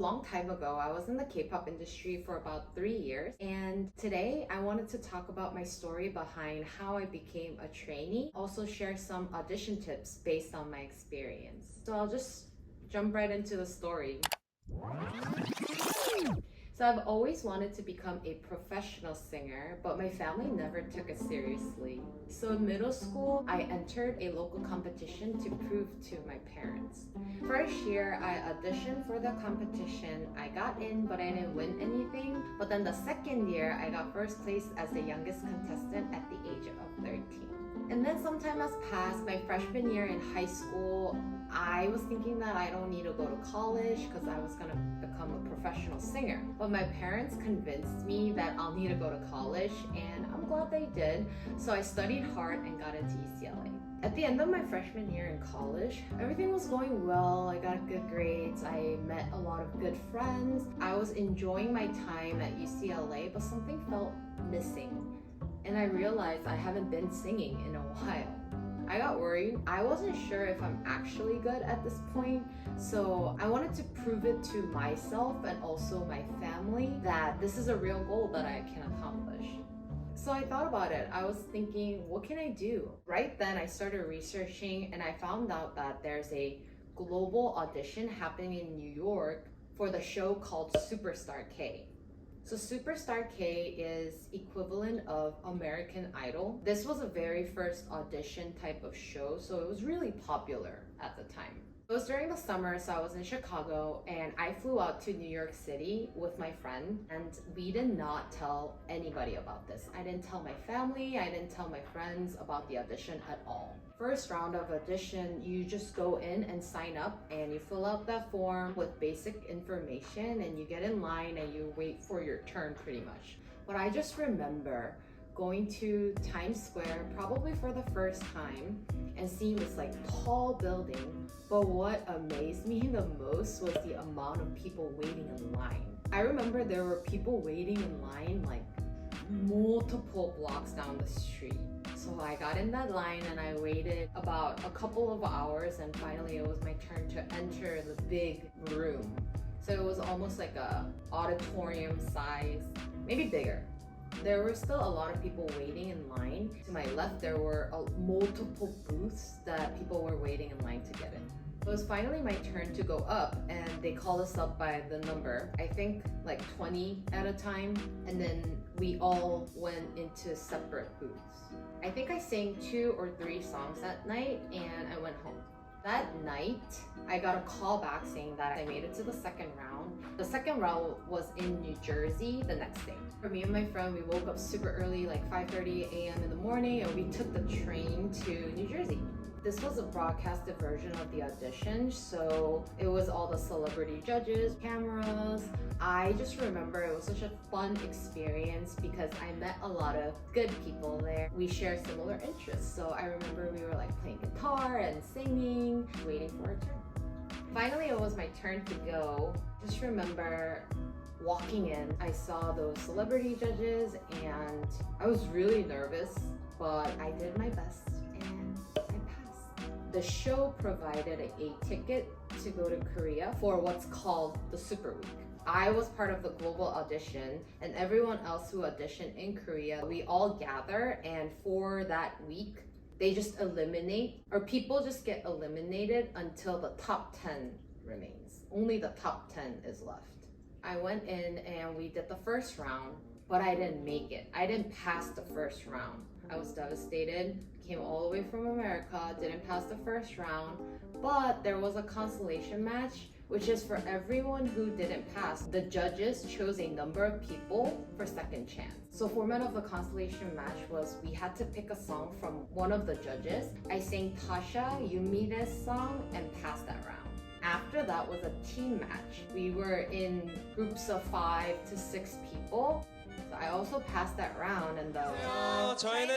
A long time ago, I was in the K-pop industry for about 3 years, and today I wanted to talk about my story behind how I became a trainee, also share some audition tips based on my experience. So I'll just jump right into the story. So I've always wanted to become a professional singer, but my family never took it seriously. So in middle school, I entered a local competition to prove to my parents. First year, I auditioned for the competition. I got in, but I didn't win anything. But then the second year, I got first place as the youngest contestant at the age of 13. And then some time has passed. My freshman year in high school, I was thinking that I don't need to go to college because I was gonna become a professional singer. But my parents convinced me that I'll need to go to college, and I'm glad they did. So I studied hard and got into UCLA. At the end of my freshman year in college, everything was going well. I got good grades. I met a lot of good friends. I was enjoying my time at UCLA, but something felt missing. And I realized I haven't been singing in a while. I got worried. I wasn't sure if I'm actually good at this point, so I wanted to prove it to myself and also my family that this is a real goal that I can accomplish. So I thought about it. I was thinking, what can I do? Right then I started researching and I found out that there's a global audition happening in New York for the show called Superstar K. So Superstar K is equivalent of American Idol. This was the very first audition type of show, so it was really popular at the time. It was during the summer, so I was in Chicago and I flew out to New York City with my friend, and we did not tell anybody about this. I didn't tell my family, I didn't tell my friends about the audition at all. First round of audition, you just go in and sign up and you fill out that form with basic information and you get in line and you wait for your turn pretty much. But I just remember going to Times Square probably for the first time and seeing this like tall building. But what amazed me the most was the amount of people waiting in line. I remember there were people waiting in line like multiple blocks down the street. So I got in that line and I waited about a couple of hours, and finally it was my turn to enter the big room. So it was almost like a auditorium size, maybe bigger. There were still a lot of people waiting in line. To my left, there were multiple booths that people were waiting in line to get in. It was finally my turn to go up, and they called us up by the number. I think like 20 at a time, and then we all went into separate booths. I think I sang 2 or 3 songs that night, and I went home. That night, I got a call back saying that I made it to the second round. The second round was in New Jersey the next day. For me and my friend, we woke up super early, like 5:30 a.m. in the morning, and we took the train to New Jersey. This was a broadcasted version of the audition, so it was all the celebrity judges, cameras. I just remember it was such a fun experience because I met a lot of good people there. We shared similar interests, so I remember we were like playing guitar and singing, waiting for our turn. Finally, it was my turn to go. Just remember walking in, I saw those celebrity judges and I was really nervous, but I did my best and I passed. The show provided a ticket to go to Korea for what's called the Super Week. I was part of the global audition, and everyone else who auditioned in Korea, we all gather, and for that week, they just eliminate, or people just get eliminated until the top 10 remains. Only the top 10 is left. I went in and we did the first round, but I didn't make it. I didn't pass the first round. I was devastated, came all the way from America, didn't pass the first round, but there was a consolation match, which is for everyone who didn't pass. The judges chose a number of people for second chance. So format of the consolation match was we had to pick a song from one of the judges. I sang Tasha Yumire's song and passed that round. After that was a team match. We were in groups of 5 to 6 people. So I also passed that round, and 저희는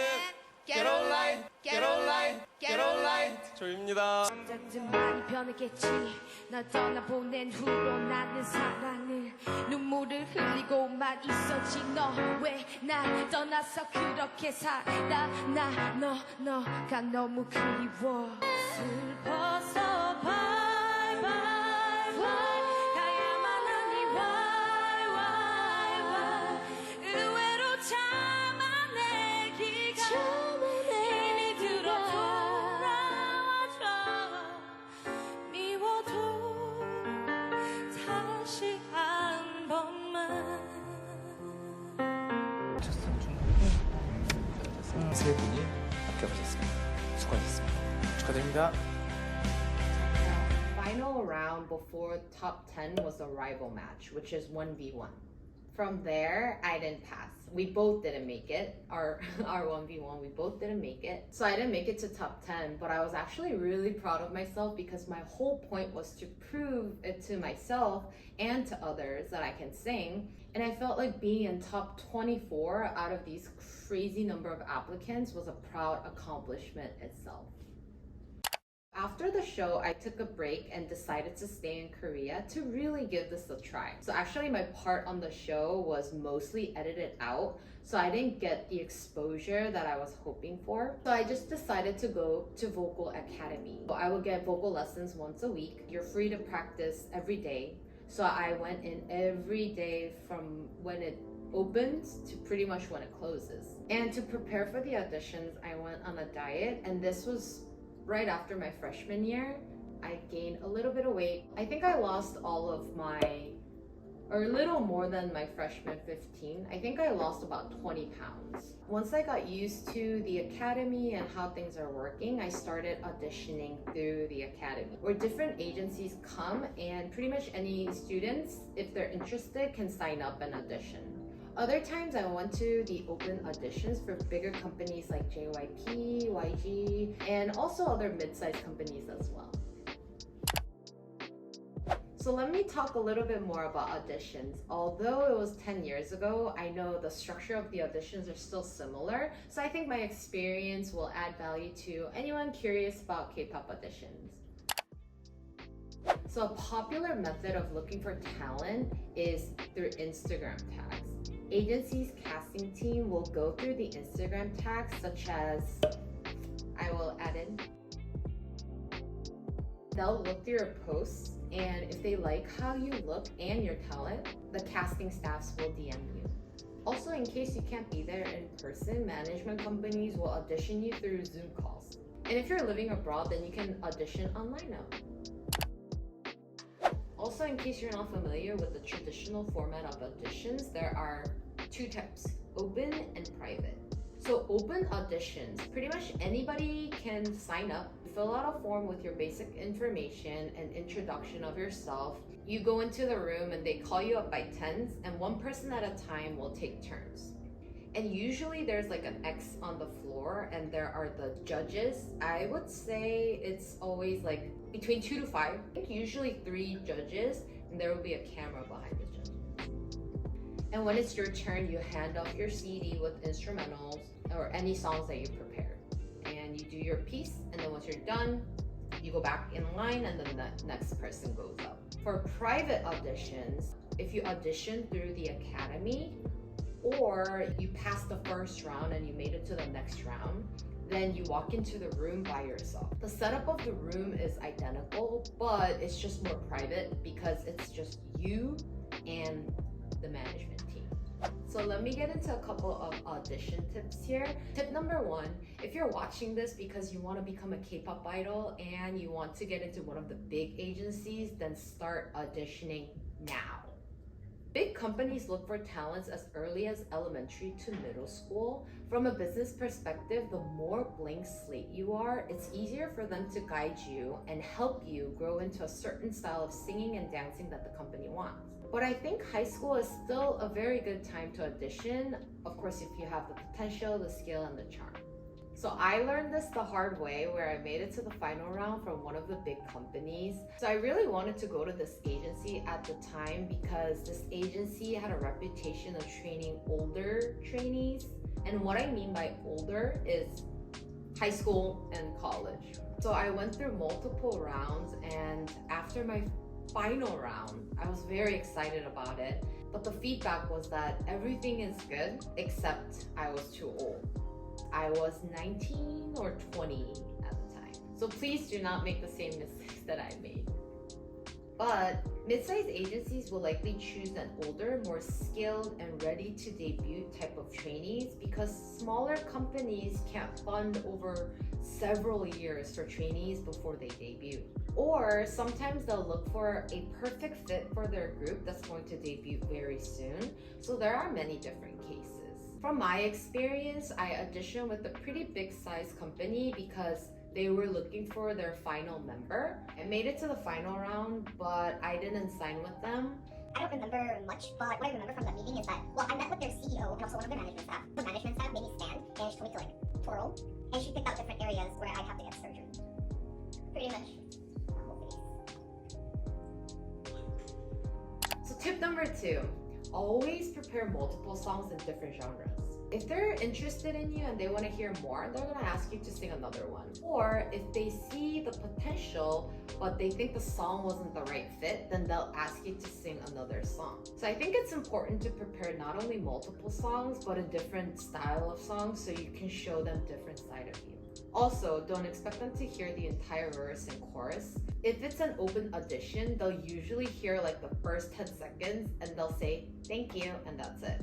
Get Online, Get Online, Get Online 조입니다. 좀 많이 변했겠지. 널 떠나보낸 후로 나는 사랑을 눈물을 흘리고만 있었지. 너 왜 날 떠나서 그렇게 살아? 너가 너무 그리워. 슬퍼서 bye bye bye. 가야만 한 다시 한 번만 첫상 중국고 세 분이 합격하셨습니다. 수고하셨습니다. 축하드립니다. Final round before top 10 was a rival match, which is 1v1. From there, I didn't pass. We both didn't make it. Our 1v1, we both didn't make it. So I didn't make it to top 10, but I was actually really proud of myself because my whole point was to prove it to myself and to others that I can sing. And I felt like being in top 24 out of these crazy number of applicants was a proud accomplishment itself. After the show, I took a break and decided to stay in Korea to really give this a try. So actually my part on the show was mostly edited out, so I didn't get the exposure that I was hoping for. So I just decided to go to vocal academy. So I would get vocal lessons once a week. You're free to practice every day. So I went in every day from when it opens to pretty much when it closes. And to prepare for the auditions, I went on a diet, and this was right after my freshman year. I gained a little bit of weight. I think I lost all of or a little more than my freshman 15. I think I lost about 20 pounds. Once I got used to the academy and how things are working, I started auditioning through the academy, where different agencies come and pretty much any students, if they're interested, can sign up and audition. Other times I went to the open auditions for bigger companies like JYP, YG, and also other mid-sized companies as well. So let me talk a little bit more about auditions. Although it was 10 years ago, I know the structure of the auditions are still similar, so I think my experience will add value to anyone curious about K-pop auditions. So a popular method of looking for talent is through Instagram tags. Agency's casting team will go through the Instagram tags such as, I will add in, they'll look through your posts, and if they like how you look and your talent, the casting staffs will DM you. Also, in case you can't be there in person, management companies will audition you through Zoom calls. And if you're living abroad, then you can audition online now. Also, in case you're not familiar with the traditional format of auditions, there are two types, open and private. So open auditions, pretty much anybody can sign up, fill out a form with your basic information and introduction of yourself. You go into the room and they call you up by tens, and one person at a time will take turns. And usually there's like an X on the floor and there are the judges. I would say it's always like between 2 to 5. I think usually 3 judges, and there will be a camera behind the judges. And when it's your turn, you hand off your CD with instrumentals or any songs that you prepared. And you do your piece, and then once you're done, you go back in line and then the next person goes up. For private auditions, if you audition through the academy, or you passed the first round and you made it to the next round, then you walk into the room by yourself. The setup of the room is identical, but it's just more private because it's just you and the management team. So let me get into a couple of audition tips here. Tip number 1, if you're watching this because you want to become a K-pop idol and you want to get into one of the big agencies, then start auditioning now. Big companies look for talents as early as elementary to middle school. From a business perspective, the more blank slate you are, it's easier for them to guide you and help you grow into a certain style of singing and dancing that the company wants. But I think high school is still a very good time to audition, of course, if you have the potential, the skill, and the charm. So I learned this the hard way, where I made it to the final round from one of the big companies. So I really wanted to go to this agency at the time because this agency had a reputation of training older trainees. And what I mean by older is high school and college. So I went through multiple rounds, and after my final round, I was very excited about it. But the feedback was that everything is good except I was too old. I was 19 or 20 at the time. So please do not make the same mistakes that I made. But mid-sized agencies will likely choose an older, more skilled, and ready to debut type of trainees because smaller companies can't fund over several years for trainees before they debut. Or sometimes they'll look for a perfect fit for their group that's going to debut very soon. So there are many different cases. From my experience, I auditioned with a pretty big size company because they were looking for their final member. I made it to the final round, but I didn't sign with them. I don't remember much, but what I remember from the meeting is that, well, I met with their CEO and also one of their management staff. The management staff made me stand, and she told me to like twirl, and she picked out different areas where I'd have to get surgery. Pretty much. So tip number 2, always prepare multiple songs in different genres. If they're interested in you and they want to hear more, they're going to ask you to sing another one. Or if they see the potential, but they think the song wasn't the right fit, then they'll ask you to sing another song. So I think it's important to prepare not only multiple songs, but a different style of songs so you can show them different side of you. Also, don't expect them to hear the entire verse and chorus. If it's an open audition, they'll usually hear like the first 10 seconds and they'll say, "Thank you," and that's it.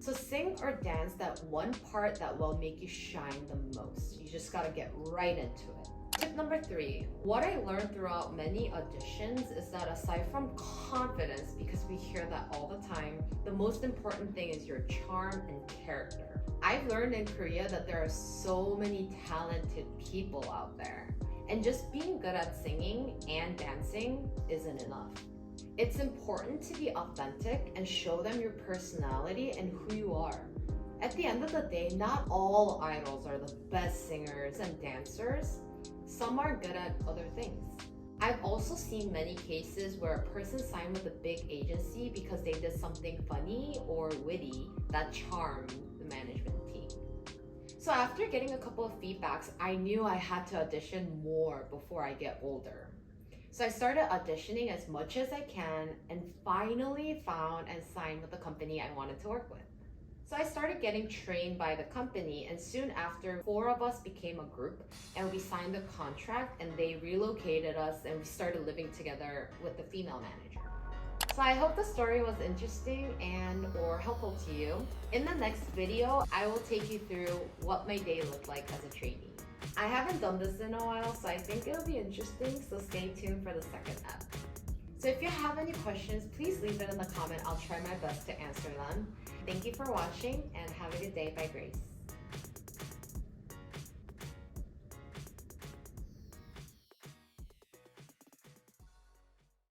So sing or dance that one part that will make you shine the most. You just gotta get right into it. Tip number 3, what I learned throughout many auditions is that aside from confidence, because we hear that all the time, the most important thing is your charm and character. I've learned in Korea that there are so many talented people out there, and just being good at singing and dancing isn't enough. It's important to be authentic and show them your personality and who you are. At the end of the day, not all idols are the best singers and dancers. Some are good at other things. I've also seen many cases where a person signed with a big agency because they did something funny or witty that charmed the management team. So after getting a couple of feedbacks, I knew I had to audition more before I get older. So I started auditioning as much as I can and finally found and signed with the company I wanted to work with. So I started getting trained by the company, and soon after, 4 of us became a group and we signed a contract and they relocated us and we started living together with the female manager. So I hope the story was interesting and or helpful to you. In the next video, I will take you through what my day looked like as a trainee. I haven't done this in a while, so I think it'll be interesting, so stay tuned for the second ep. So if you have any questions, please leave it in the comment. I'll try my best to answer them. Thank you for watching and have a good day. Bye, Grace.